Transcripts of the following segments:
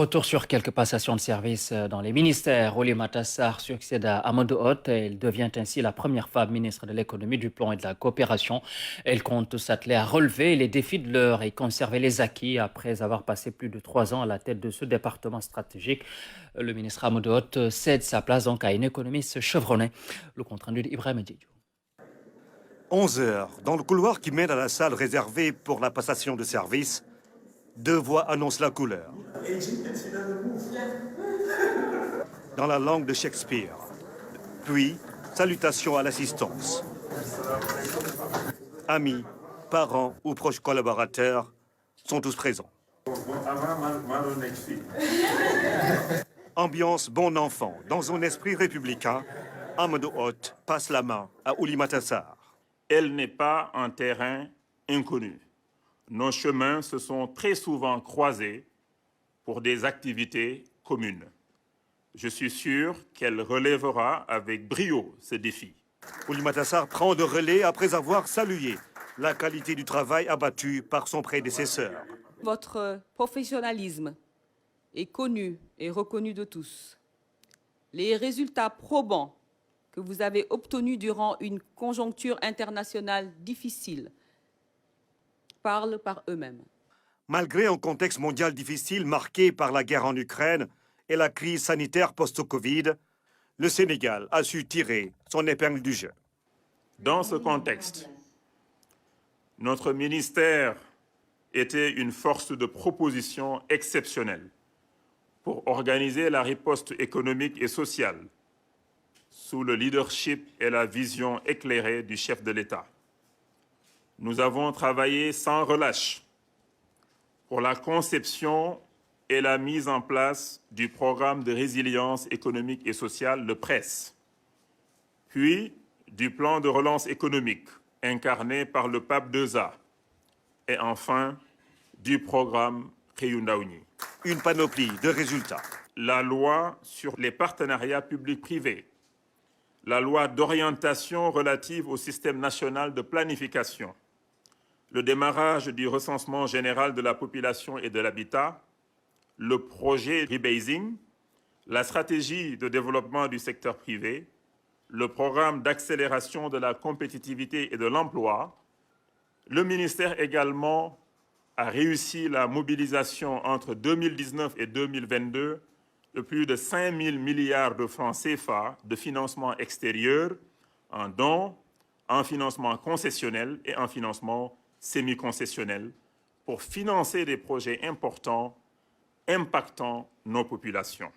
Retour sur quelques passations de services dans les ministères. Oulimata Sarr succède à Amadou Hott. Elle devient ainsi la première femme ministre de l'économie, du plan et de la coopération. Elle compte s'atteler à relever les défis de l'heure et conserver les acquis après avoir passé plus de 3 ans à la tête de ce département stratégique. Le ministre Amadou Hott cède sa place donc à une économiste chevronnée. Le compte rendu d'Ibrahim Diédhiou. 11 heures, dans le couloir qui mène à la salle réservée pour la passation de service, deux voix annoncent la couleur. Dans la langue de Shakespeare. Puis, salutations à l'assistance. Amis, parents ou proches collaborateurs sont tous présents. Ambiance bon enfant. Dans un esprit républicain, Amadou Hott passe la main à Oulimata Sarr. Elle n'est pas un terrain inconnu. Nos chemins se sont très souvent croisés pour des activités communes. Je suis sûr qu'elle relèvera avec brio ce défi. Oulimata Sarr prend de relais après avoir salué la qualité du travail abattu par son prédécesseur. Votre professionnalisme est connu et reconnu de tous. Les résultats probants que vous avez obtenus durant une conjoncture internationale difficile parlent par eux-mêmes. Malgré un contexte mondial difficile marqué par la guerre en Ukraine et la crise sanitaire post-Covid, le Sénégal a su tirer son épingle du jeu. Dans ce contexte, notre ministère était une force de proposition exceptionnelle pour organiser la riposte économique et sociale sous le leadership et la vision éclairée du chef de l'État. Nous avons travaillé sans relâche pour la conception et la mise en place du programme de résilience économique et sociale, le PRESS, puis du plan de relance économique incarné par le pape II-A, et enfin du programme Réundaouni. Une panoplie de résultats. La loi sur les partenariats publics-privés, la loi d'orientation relative au système national de planification, le démarrage du recensement général de la population et de l'habitat, le projet rebasing, la stratégie de développement du secteur privé, le programme d'accélération de la compétitivité et de l'emploi. Le ministère également a réussi la mobilisation entre 2019 et 2022 de plus de 5 000 milliards de francs CFA de financement extérieur, en dons, en financement concessionnel et en financement semi-concessionnel pour financer des projets importants impactant nos populations.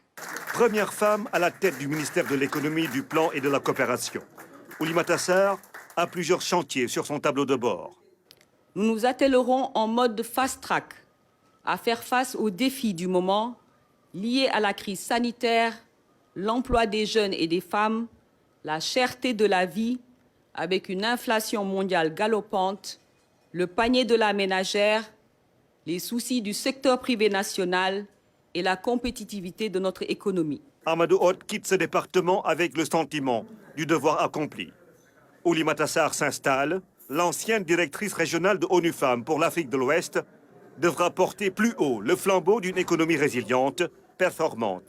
Première femme à la tête du ministère de l'économie, du plan et de la coopération. Oulimata Sarr a plusieurs chantiers sur son tableau de bord. Nous nous attellerons en mode fast-track à faire face aux défis du moment liés à la crise sanitaire, l'emploi des jeunes et des femmes, la cherté de la vie avec une inflation mondiale galopante, le panier de la ménagère, les soucis du secteur privé national et la compétitivité de notre économie. Amadou Hott quitte ce département avec le sentiment du devoir accompli. Oulimata Sarr s'installe. L'ancienne directrice régionale de ONU Femmes pour l'Afrique de l'Ouest devra porter plus haut le flambeau d'une économie résiliente, performante